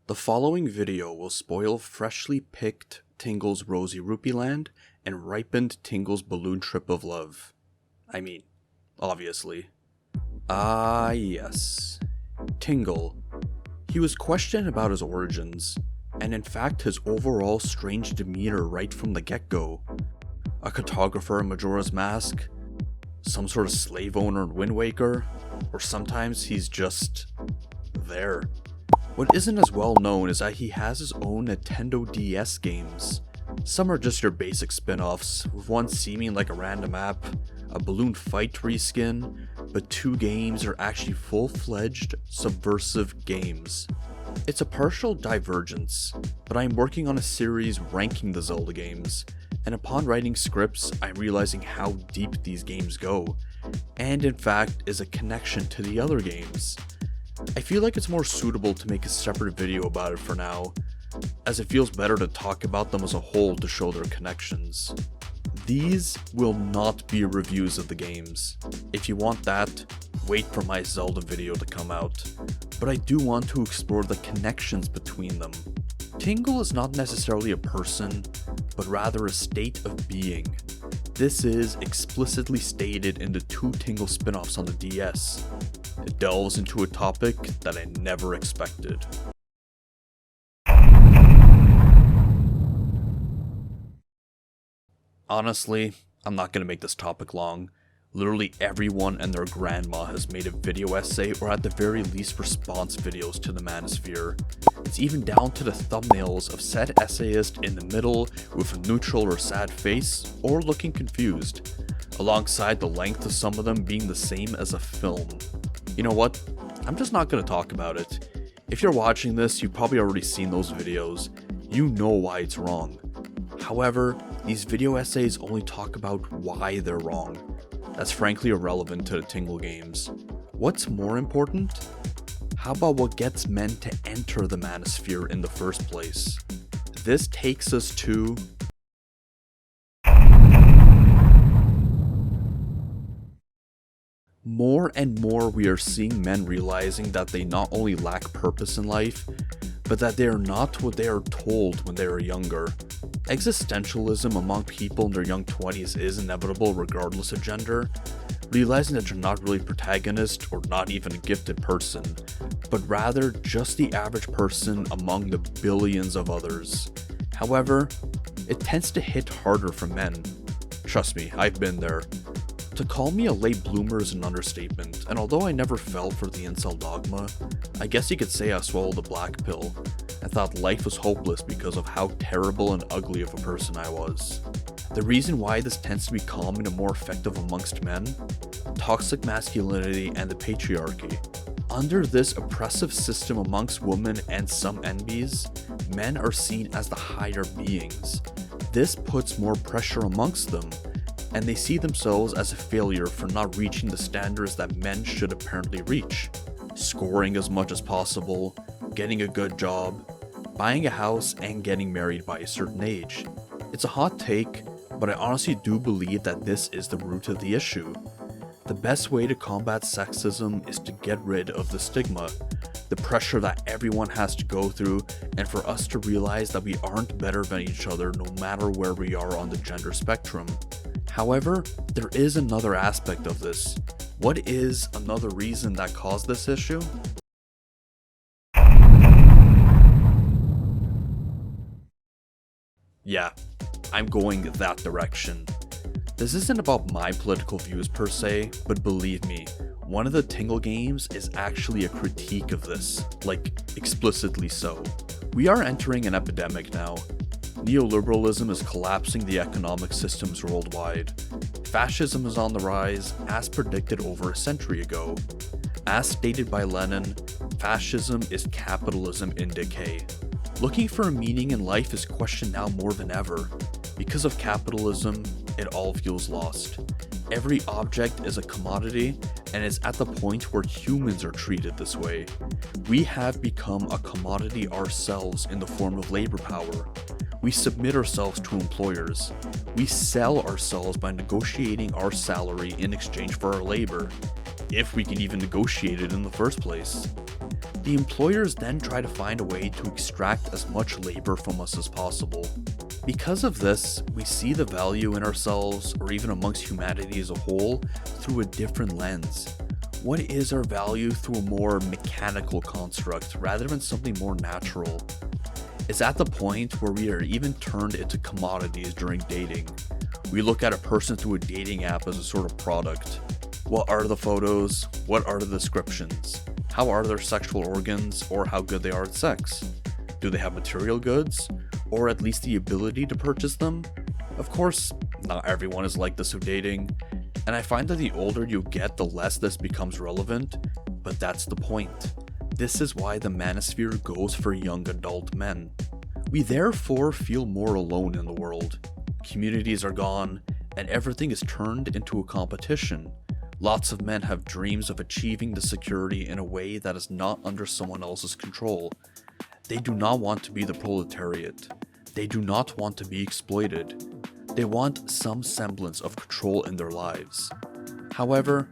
The following video will spoil freshly picked Tingle's Rosy Rupeeland and Ripened Tingle's Balloon Trip of Love. I mean, obviously. Ah yes, Tingle. He was questioned about his origins, and in fact his overall strange demeanor right from the get-go. A cartographer in Majora's Mask, some sort of slave owner in Wind Waker, or sometimes he's just there. What isn't as well known is that he has his own Nintendo DS games. Some are just your basic spin-offs, with one seeming like a random app, a balloon fight reskin, but two games are actually full-fledged subversive games. It's a partial divergence, but I'm working on a series ranking the Zelda games, and upon writing scripts I'm realizing how deep these games go, and in fact is a connection to the other games. I feel like it's more suitable to make a separate video about it for now, as it feels better to talk about them as a whole to show their connections. These will not be reviews of the games. If you want that, wait for my Zelda video to come out, but I do want to explore the connections between them. Tingle is not necessarily a person, but rather a state of being. This is explicitly stated in the two Tingle spin-offs on the DS. It delves into a topic that I never expected. Honestly, I'm not gonna make this topic long. Literally everyone and their grandma has made a video essay or at the very least response videos to the Manosphere. It's even down to the thumbnails of said essayist in the middle with a neutral or sad face or looking confused, alongside the length of some of them being the same as a film. You know what? I'm just not gonna talk about it. If you're watching this, you've probably already seen those videos. You know why it's wrong. However, these video essays only talk about why they're wrong. That's frankly irrelevant to the Tingle games. What's more important? How about what gets men to enter the Manosphere in the first place? This takes us to more and more we are seeing men realizing that they not only lack purpose in life, but that they are not what they are told when they are younger. Existentialism among people in their young 20s is inevitable regardless of gender, realizing that you're not really a protagonist or not even a gifted person, but rather just the average person among the billions of others. However, it tends to hit harder for men. Trust me, I've been there. To call me a late bloomer is an understatement, and although I never fell for the incel dogma, I guess you could say I swallowed the black pill and thought life was hopeless because of how terrible and ugly of a person I was. The reason why this tends to be common and more effective amongst men? Toxic masculinity and the patriarchy. Under this oppressive system amongst women and some NBs, men are seen as the higher beings. This puts more pressure amongst them, and they see themselves as a failure for not reaching the standards that men should apparently reach. Scoring as much as possible, getting a good job, buying a house, and getting married by a certain age. It's a hot take, but I honestly do believe that this is the root of the issue. The best way to combat sexism is to get rid of the stigma, the pressure that everyone has to go through, and for us to realize that we aren't better than each other no matter where we are on the gender spectrum. However, there is another aspect of this. What is another reason that caused this issue? Yeah, I'm going that direction. This isn't about my political views per se, but believe me, one of the Tingle games is actually a critique of this, like explicitly so. We are entering an epidemic now. Neoliberalism is collapsing the economic systems worldwide. Fascism is on the rise, as predicted over a century ago. As stated by Lenin, fascism is capitalism in decay. Looking for a meaning in life is questioned now more than ever. Because of capitalism, it all feels lost. Every object is a commodity, and is at the point where humans are treated this way. We have become a commodity ourselves in the form of labor power. We submit ourselves to employers. We sell ourselves by negotiating our salary in exchange for our labor, if we can even negotiate it in the first place. The employers then try to find a way to extract as much labor from us as possible. Because of this, we see the value in ourselves, or even amongst humanity as a whole, through a different lens. What is our value through a more mechanical construct rather than something more natural? It's at the point where we are even turned into commodities during dating. We look at a person through a dating app as a sort of product. What are the photos? What are the descriptions? How are their sexual organs, or how good they are at sex? Do they have material goods, or at least the ability to purchase them? Of course, not everyone is like this with dating, and I find that the older you get, the less this becomes relevant, but that's the point. This is why the Manosphere goes for young adult men. We therefore feel more alone in the world. Communities are gone, and everything is turned into a competition. Lots of men have dreams of achieving the security in a way that is not under someone else's control. They do not want to be the proletariat. They do not want to be exploited. They want some semblance of control in their lives. However,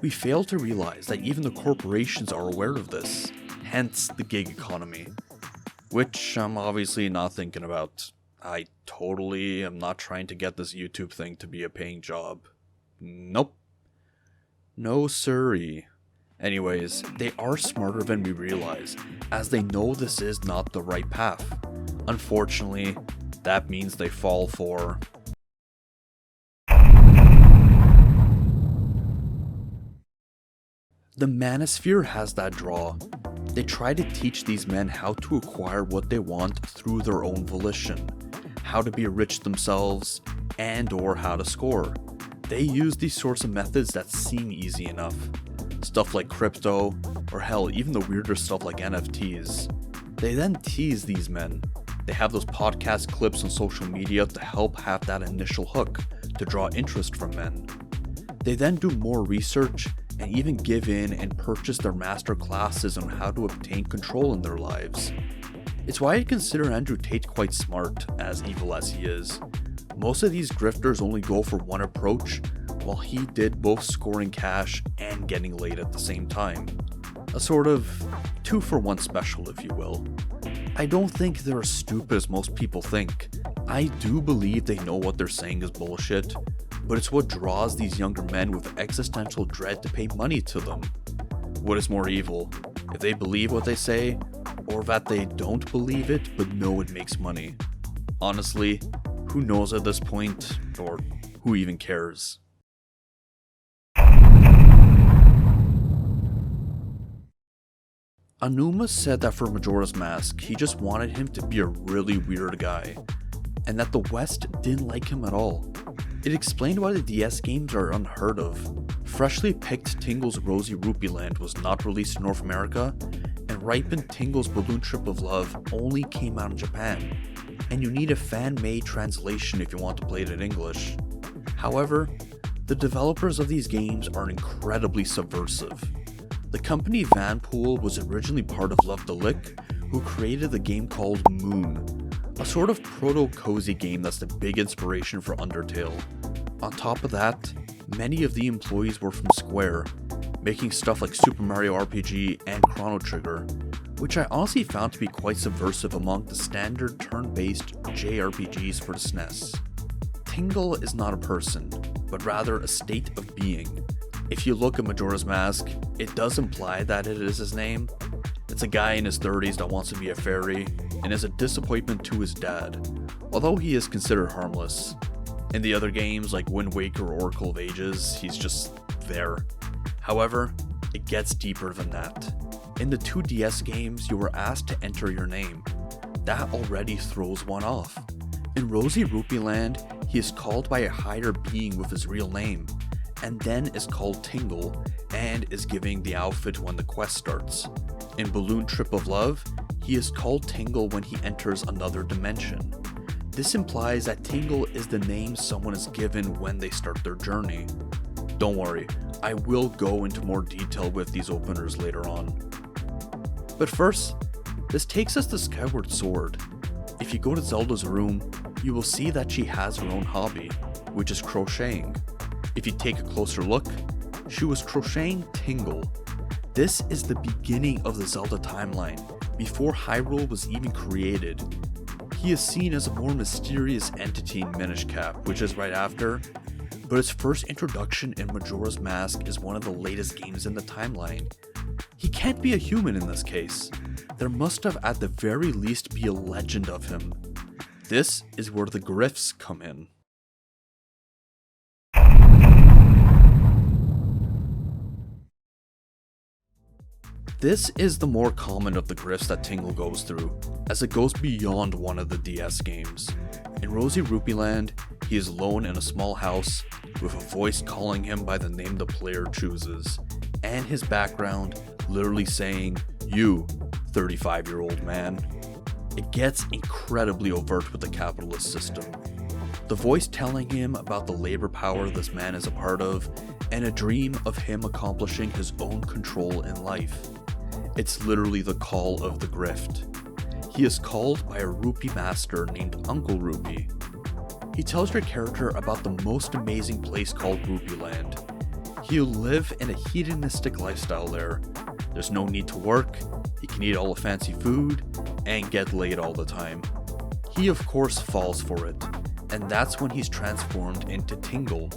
we fail to realize that even the corporations are aware of this, hence the gig economy. Which I'm obviously not thinking about. I totally am not trying to get this YouTube thing to be a paying job. Nope. No siree. Anyways, they are smarter than we realize, as they know this is not the right path. Unfortunately, that means they fall for... The Manosphere has that draw. They try to teach these men how to acquire what they want through their own volition, how to be rich themselves, and or how to score. They use these sorts of methods that seem easy enough. Stuff like crypto, or hell, even the weirder stuff like NFTs. They then tease these men. They have those podcast clips on social media to help have that initial hook, to draw interest from men. They then do more research, and even give in and purchase their master classes on how to obtain control in their lives. It's why I consider Andrew Tate quite smart, as evil as he is. Most of these grifters only go for one approach, while he did both scoring cash and getting laid at the same time. A sort of 2-for-1 special, if you will. I don't think they're as stupid as most people think. I do believe they know what they're saying is bullshit, but it's what draws these younger men with existential dread to pay money to them. What is more evil, if they believe what they say, or that they don't believe it but know it makes money? Honestly, who knows at this point, or who even cares? Anuma said that for Majora's Mask, he just wanted him to be a really weird guy, and that the West didn't like him at all. It explained why the DS games are unheard of. Freshly picked Tingle's Rosy Rupeeland was not released in North America, and Ripened Tingle's Balloon Trip of Love only came out in Japan, and you need a fan-made translation if you want to play it in English. However, the developers of these games are incredibly subversive. The company Vanpool was originally part of Love the Lick, who created the game called Moon, a sort of proto-cozy game that's the big inspiration for Undertale. On top of that, many of the employees were from Square, making stuff like Super Mario RPG and Chrono Trigger, which I honestly found to be quite subversive among the standard turn-based JRPGs for the SNES. Tingle is not a person, but rather a state of being. If you look at Majora's Mask, it does imply that it is his name. It's a guy in his 30s that wants to be a fairy, and is a disappointment to his dad, although he is considered harmless. In the other games like Wind Waker or Oracle of Ages, he's just there. However, it gets deeper than that. In the 2DS games, you were asked to enter your name. That already throws one off. In Rosy Rupeeland, he is called by a higher being with his real name, and then is called Tingle, and is giving the outfit when the quest starts. In Balloon Trip of Love, he is called Tingle when he enters another dimension. This implies that Tingle is the name someone is given when they start their journey. Don't worry, I will go into more detail with these openers later on. But first, this takes us to Skyward Sword. If you go to Zelda's room, you will see that she has her own hobby, which is crocheting. If you take a closer look, she was crocheting Tingle. This is the beginning of the Zelda timeline, before Hyrule was even created. He is seen as a more mysterious entity in Minish Cap, which is right after, but his first introduction in Majora's Mask is one of the latest games in the timeline. He can't be a human in this case. There must have at the very least be a legend of him. This is where the grifts come in. This is the more common of the grifts that Tingle goes through, as it goes beyond one of the DS games. In Rosy Rupeeland, he is alone in a small house, with a voice calling him by the name the player chooses, and his background literally saying, "You, 35-year-old man." It gets incredibly overt with the capitalist system. The voice telling him about the labor power this man is a part of, and a dream of him accomplishing his own control in life. It's literally the call of the grift. He is called by a rupee master named Uncle Rupee. He tells your character about the most amazing place called Rupeeland. He'll live in a hedonistic lifestyle there. There's no need to work, he can eat all the fancy food, and get laid all the time. He of course falls for it, and that's when he's transformed into Tingle.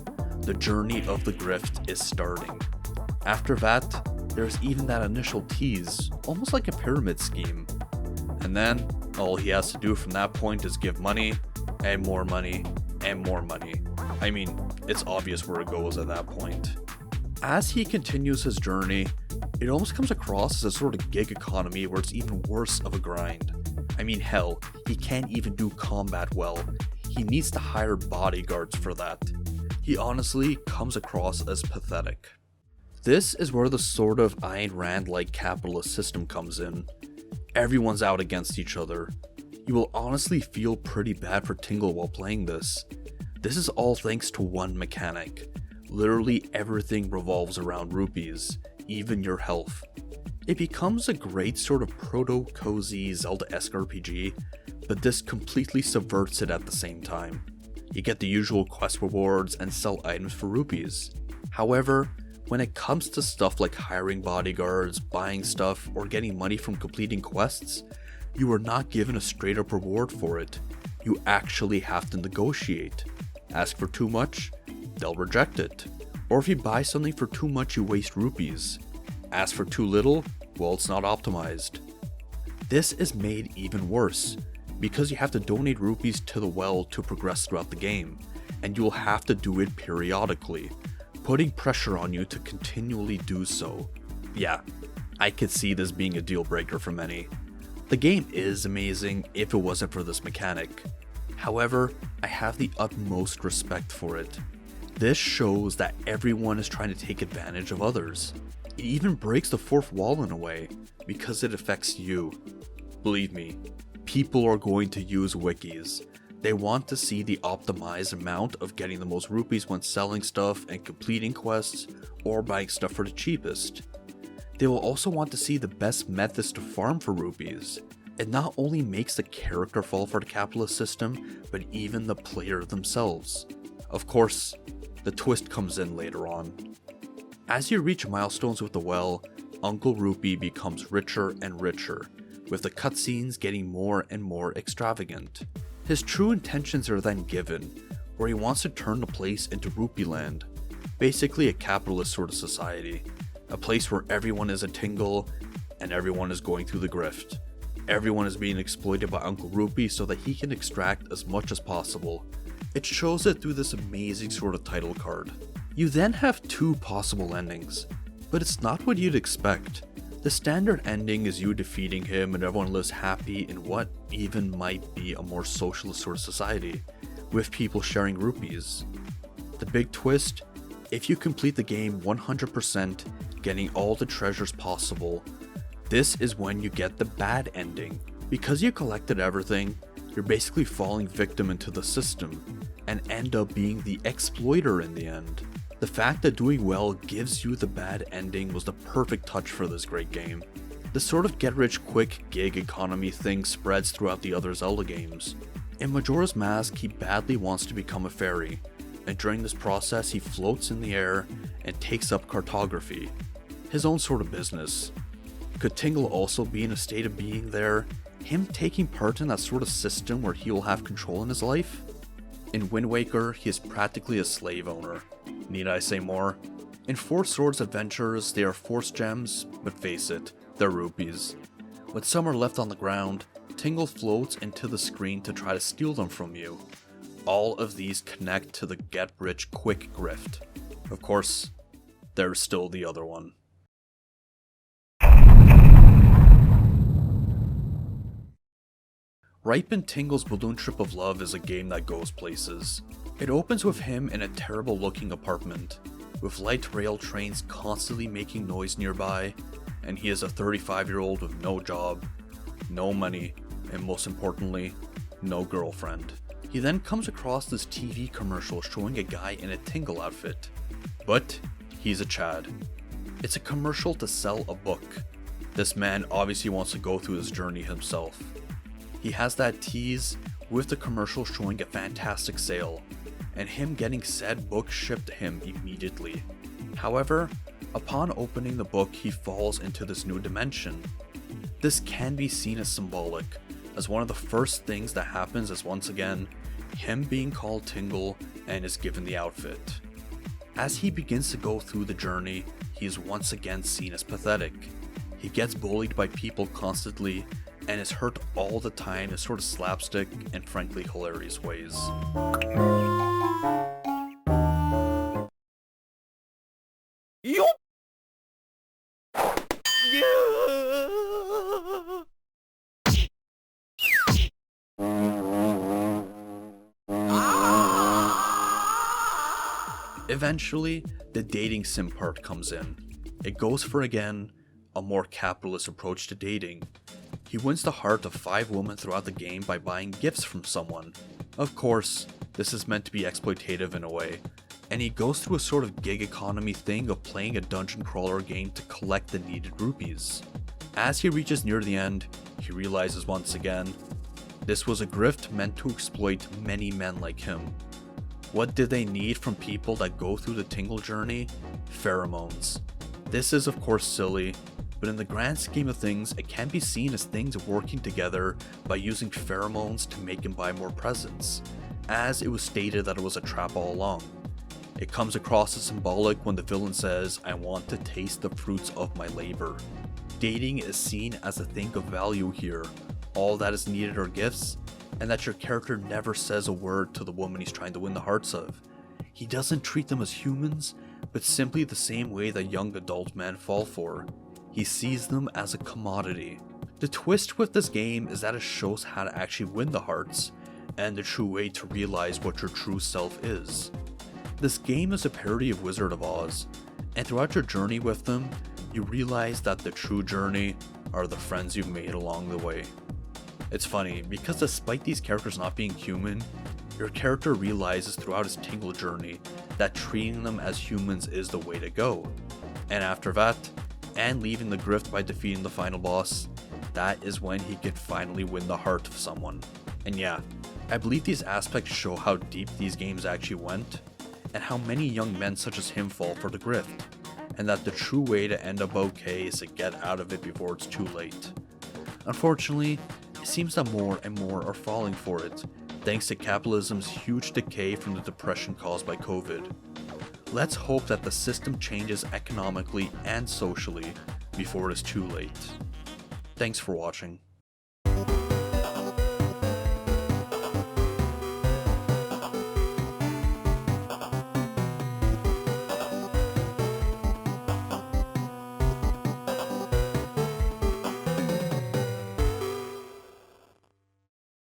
The journey of the grift is starting. After that, there's even that initial tease, almost like a pyramid scheme. And then, all he has to do from that point is give money, and more money, and more money. I mean, it's obvious where it goes at that point. As he continues his journey, it almost comes across as a sort of gig economy where it's even worse of a grind. I mean, hell, he can't even do combat well. He needs to hire bodyguards for that. He honestly comes across as pathetic. This is where the sort of Ayn Rand-like capitalist system comes in. Everyone's out against each other. You will honestly feel pretty bad for Tingle while playing this. This is all thanks to one mechanic. Literally everything revolves around rupees, even your health. It becomes a great sort of proto-cozy Zelda-esque RPG, but this completely subverts it at the same time. You get the usual quest rewards and sell items for rupees. However, when it comes to stuff like hiring bodyguards, buying stuff, or getting money from completing quests, you are not given a straight up reward for it. You actually have to negotiate. Ask for too much, they'll reject it. Or if you buy something for too much, you waste rupees. Ask for too little, well, it's not optimized. This is made even worse, because you have to donate rupees to the well to progress throughout the game, and you will have to do it periodically, putting pressure on you to continually do so. Yeah, I could see this being a deal breaker for many. The game is amazing if it wasn't for this mechanic. However, I have the utmost respect for it. This shows that everyone is trying to take advantage of others. It even breaks the fourth wall in a way, because it affects you. Believe me, people are going to use wikis. They want to see the optimized amount of getting the most rupees when selling stuff and completing quests, or buying stuff for the cheapest. They will also want to see the best methods to farm for rupees. It not only makes the character fall for the capitalist system, but even the player themselves. Of course, the twist comes in later on. As you reach milestones with the well, Uncle Rupee becomes richer and richer, with the cutscenes getting more and more extravagant. His true intentions are then given, where he wants to turn the place into Rupeeland, basically a capitalist sort of society, a place where everyone is a Tingle and everyone is going through the grift. Everyone is being exploited by Uncle Rupee so that he can extract as much as possible. It shows it through this amazing sort of title card. You then have two possible endings, but it's not what you'd expect. The standard ending is you defeating him and everyone lives happy in what even might be a more socialist sort of society, with people sharing rupees. The big twist, if you complete the game 100%, getting all the treasures possible, this is when you get the bad ending. Because you collected everything, you're basically falling victim into the system, and end up being the exploiter in the end. The fact that doing well gives you the bad ending was the perfect touch for this great game. This sort of get-rich-quick gig economy thing spreads throughout the other Zelda games. In Majora's Mask, he badly wants to become a fairy, and during this process he floats in the air and takes up cartography. his own sort of business. Could Tingle also be in a state of being there, him taking part in that sort of system where he will have control in his life? In Wind Waker, he is practically a slave owner. Need I say more? In Four Swords Adventures, they are force gems, but face it, they're rupees. When some are left on the ground, Tingle floats into the screen to try to steal them from you. All of these connect to the get rich quick grift. Of course, there's still the other one. Ripened Tingle's Balloon Trip of Love is a game that goes places. It opens with him in a terrible looking apartment, with light rail trains constantly making noise nearby, and he is a 35-year-old with no job, no money, and most importantly, no girlfriend. He then comes across this TV commercial showing a guy in a Tingle outfit, but he's a Chad. It's a commercial to sell a book. This man obviously wants to go through this journey himself. He has that tease with the commercial showing a fantastic sale, and him getting said book shipped to him immediately. However, upon opening the book, he falls into this new dimension. This can be seen as symbolic, as one of the first things that happens is once again, him being called Tingle and is given the outfit. As he begins to go through the journey, he is once again seen as pathetic. He gets bullied by people constantly, and is hurt all the time in sort of slapstick and frankly hilarious ways. Eventually, the dating sim part comes in. It goes for, again, a more capitalist approach to dating. He wins the heart of 5 women throughout the game by buying gifts from someone. Of course, this is meant to be exploitative in a way, and he goes through a sort of gig economy thing of playing a dungeon crawler game to collect the needed rupees. As he reaches near the end, he realizes once again, this was a grift meant to exploit many men like him. What did they need from people that go through the Tingle journey? Pheromones. This is of course silly, but in the grand scheme of things, it can be seen as things working together by using pheromones to make him buy more presents, as it was stated that it was a trap all along. It comes across as symbolic when the villain says, "I want to taste the fruits of my labor." Dating is seen as a thing of value here. All that is needed are gifts, and that your character never says a word to the woman he's trying to win the hearts of. He doesn't treat them as humans, but simply the same way that young adult men fall for. He sees them as a commodity. The twist with this game is that it shows how to actually win the hearts, and the true way to realize what your true self is. This game is a parody of Wizard of Oz, and throughout your journey with them, you realize that the true journey are the friends you've made along the way. It's funny, because despite these characters not being human, your character realizes throughout his Tingle journey that treating them as humans is the way to go. And after that, and leaving the grift by defeating the final boss, that is when he can finally win the heart of someone. And yeah, I believe these aspects show how deep these games actually went, and how many young men such as him fall for the grift, and that the true way to end up okay is to get out of it before it's too late. Unfortunately, it seems that more and more are falling for it, thanks to capitalism's huge decay from the depression caused by COVID. Let's hope that the system changes economically and socially before it is too late. Thanks for watching.